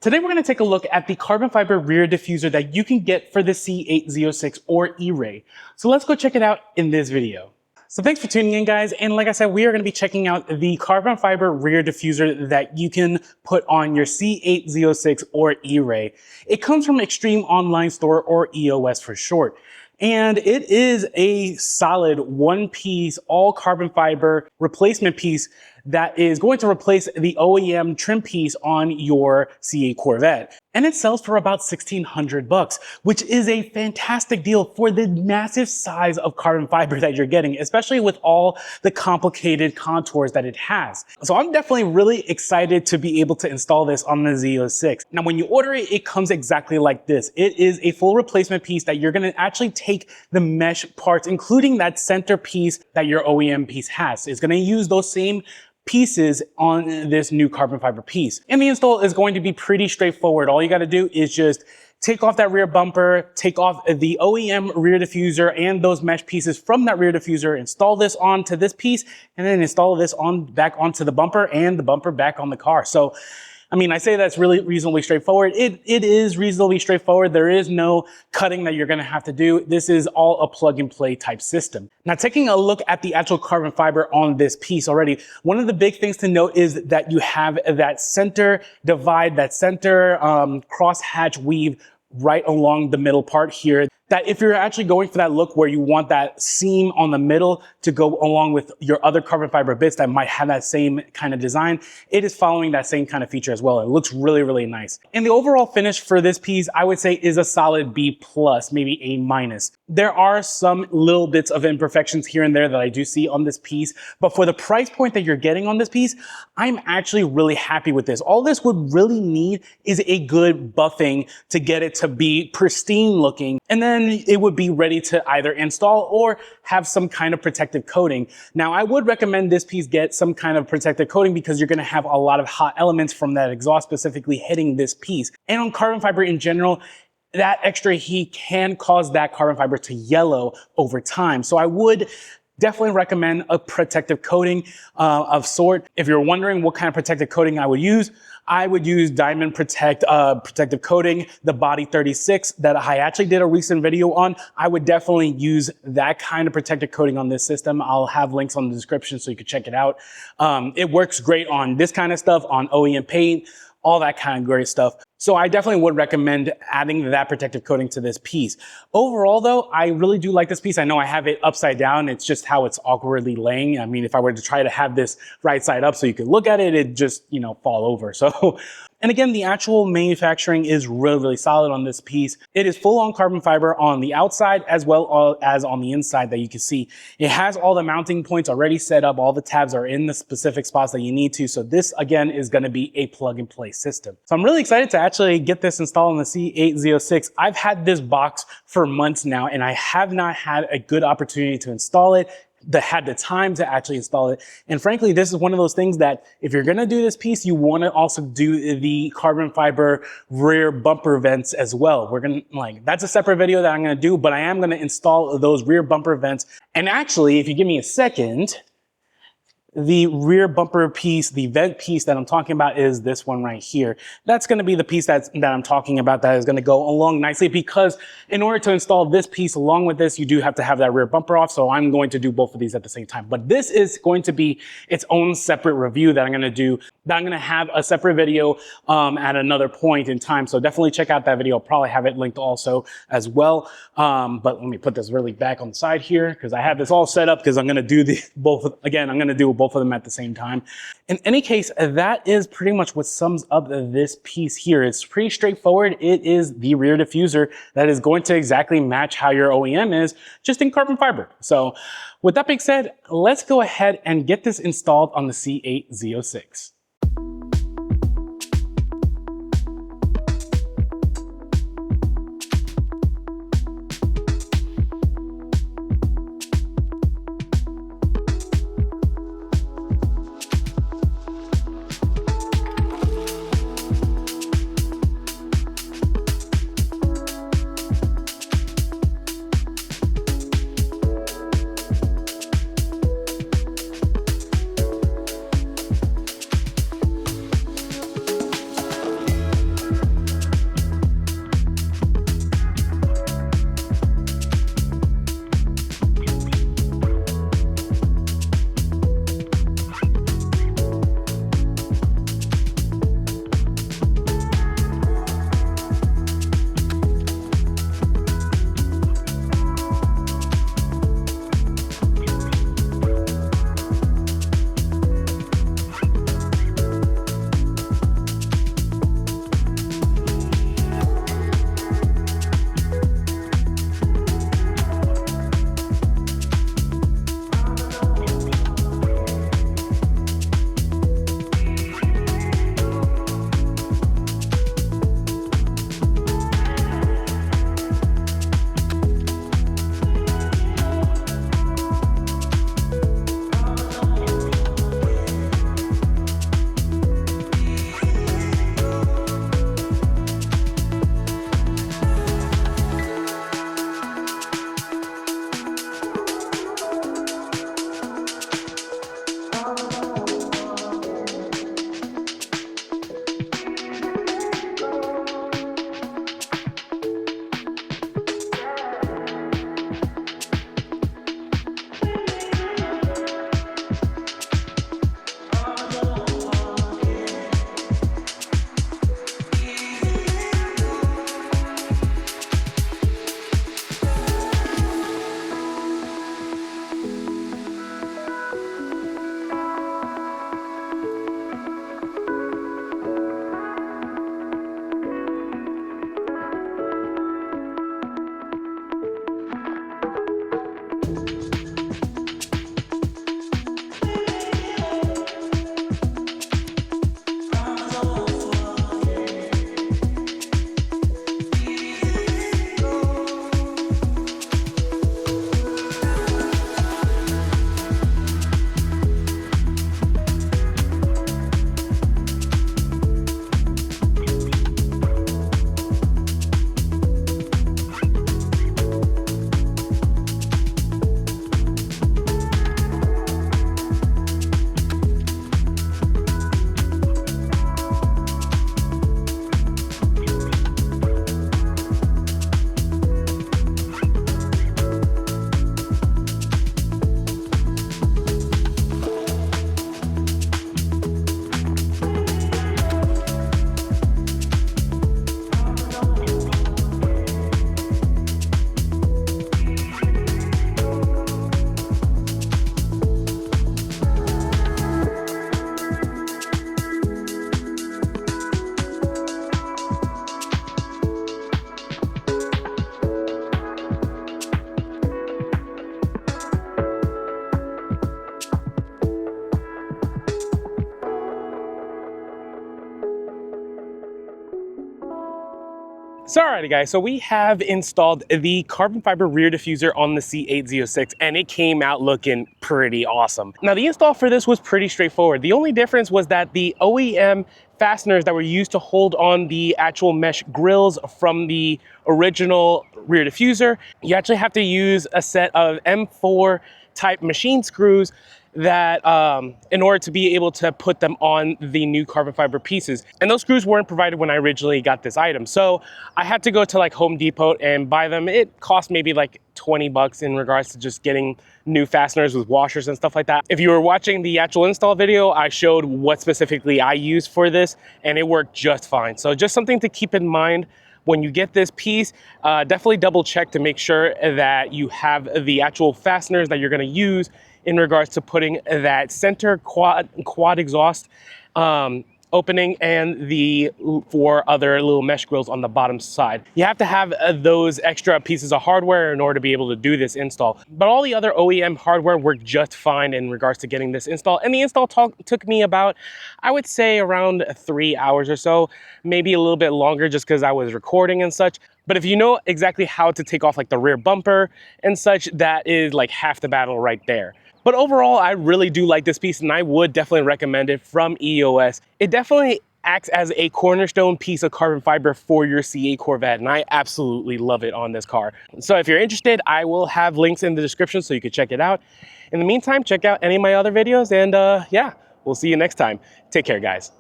Today we're going to take a look at the carbon fiber rear diffuser that you can get for the C8 Z06 or ERay. So let's go check it out in this video. So thanks for tuning in, guys. And like I said, we are going to be checking out the carbon fiber rear diffuser that you can put on your C8 Z06 or ERay. It comes from Extreme Online Store, or EOS for short. And it is a solid one-piece, all carbon fiber replacement piece that is going to replace the OEM trim piece on your C8 Corvette. And it sells for about $1,600, which is a fantastic deal for the massive size of carbon fiber that you're getting, especially with all the complicated contours that it has. So I'm definitely really excited to be able to install this on the Z06. Now, when you order it, it comes exactly like this. It is a full replacement piece that you're gonna actually take the mesh parts, including that center piece that your OEM piece has. It's gonna use those same pieces on this new carbon fiber piece. And the install is going to be pretty straightforward. All you got to do is just take off that rear bumper, take off the OEM rear diffuser and those mesh pieces from that rear diffuser, install this onto this piece, and then install this back onto the bumper and the bumper back on the car. So I mean, I say that's really reasonably straightforward. It is reasonably straightforward. There is no cutting that you're gonna have to do. This is all a plug and play type system. Now, taking a look at the actual carbon fiber on this piece already, one of the big things to note is that you have that center divide, that center cross-hatch weave right along the middle part here. That if you're actually going for that look where you want that seam on the middle to go along with your other carbon fiber bits that might have that same kind of design, it is following that same kind of feature as well. It looks really, really nice. And the overall finish for this piece, I would say, is a solid B+, maybe A-. There are some little bits of imperfections here and there that I do see on this piece, but for the price point that you're getting on this piece, I'm actually really happy with this. All this would really need is a good buffing to get it to be pristine looking, and then it would be ready to either install or have some kind of protective coating. Now, I would recommend this piece get some kind of protective coating because you're gonna have a lot of hot elements from that exhaust specifically hitting this piece. And on carbon fiber in general, that extra heat can cause that carbon fiber to yellow over time. So I would definitely recommend a protective coating of sort. If you're wondering what kind of protective coating I would use Diamond Protect protective coating, the Body 36 that I actually did a recent video on. I would definitely use that kind of protective coating on this system. I'll have links on the description so you can check it out. It works great on this kind of stuff, on OEM paint, all that kind of great stuff. So I definitely would recommend adding that protective coating to this piece. Overall though, I really do like this piece. I know I have it upside down. It's just how it's awkwardly laying. I mean, if I were to try to have this right side up so you could look at it, it'd just, you know, fall over. So, and again, the actual manufacturing is really, really solid on this piece. It is full on carbon fiber on the outside as well as on the inside that you can see. It has all the mounting points already set up. All the tabs are in the specific spots that you need to. So this again is going to be a plug and play system. So I'm really excited to actually get this installed on the C8 Z06. I've had this box for months now and I have not had a good opportunity to install it, had the time to actually install it. And frankly, this is one of those things that if you're gonna do this piece, you wanna also do the carbon fiber rear bumper vents as well. We're gonna, that's a separate video that I'm gonna do, but I am gonna install those rear bumper vents. And actually, if you give me a second, the rear bumper piece, the vent piece that I'm talking about is this one right here. That's going to be the piece that I'm talking about that is going to go along nicely, because in order to install this piece along with this, you do have to have that rear bumper off. So I'm going to do both of these at the same time. But this is going to be its own separate review that I'm going to do, that I'm going to have a separate video at another point in time. So definitely check out that video. I'll probably have it linked also as well. But let me put this really back on the side here because I have this all set up because I'm going to do both. Again, I'm going to do both of them at the same time. In any case, that is pretty much what sums up this piece here. It's pretty straightforward. It is the rear diffuser that is going to exactly match how your OEM is, just in carbon fiber. So with that being said, let's go ahead and get this installed on the C8 Z06. So alrighty guys, so we have installed the carbon fiber rear diffuser on the C8 Z06 and it came out looking pretty awesome. Now the install for this was pretty straightforward. The only difference was that the OEM fasteners that were used to hold on the actual mesh grills from the original rear diffuser, you actually have to use a set of M4 type machine screws that in order to be able to put them on the new carbon fiber pieces. And those screws weren't provided when I originally got this item. So I had to go to like Home Depot and buy them. It cost maybe like 20 bucks in regards to just getting new fasteners with washers and stuff like that. If you were watching the actual install video, I showed what specifically I used for this and it worked just fine. So just something to keep in mind when you get this piece. Definitely double check to make sure that you have the actual fasteners that you're gonna use in regards to putting that center quad exhaust opening and the 4 other little mesh grills on the bottom side. You have to have those extra pieces of hardware in order to be able to do this install. But all the other OEM hardware worked just fine in regards to getting this install. And the install took me about, I would say around 3 hours or so, maybe a little bit longer just because I was recording and such. But if you know exactly how to take off like the rear bumper and such, that is like half the battle right there. But overall, I really do like this piece and I would definitely recommend it from EOS. It definitely acts as a cornerstone piece of carbon fiber for your C8 Corvette and I absolutely love it on this car. So if you're interested, I will have links in the description so you can check it out. In the meantime, check out any of my other videos and yeah, we'll see you next time. Take care, guys.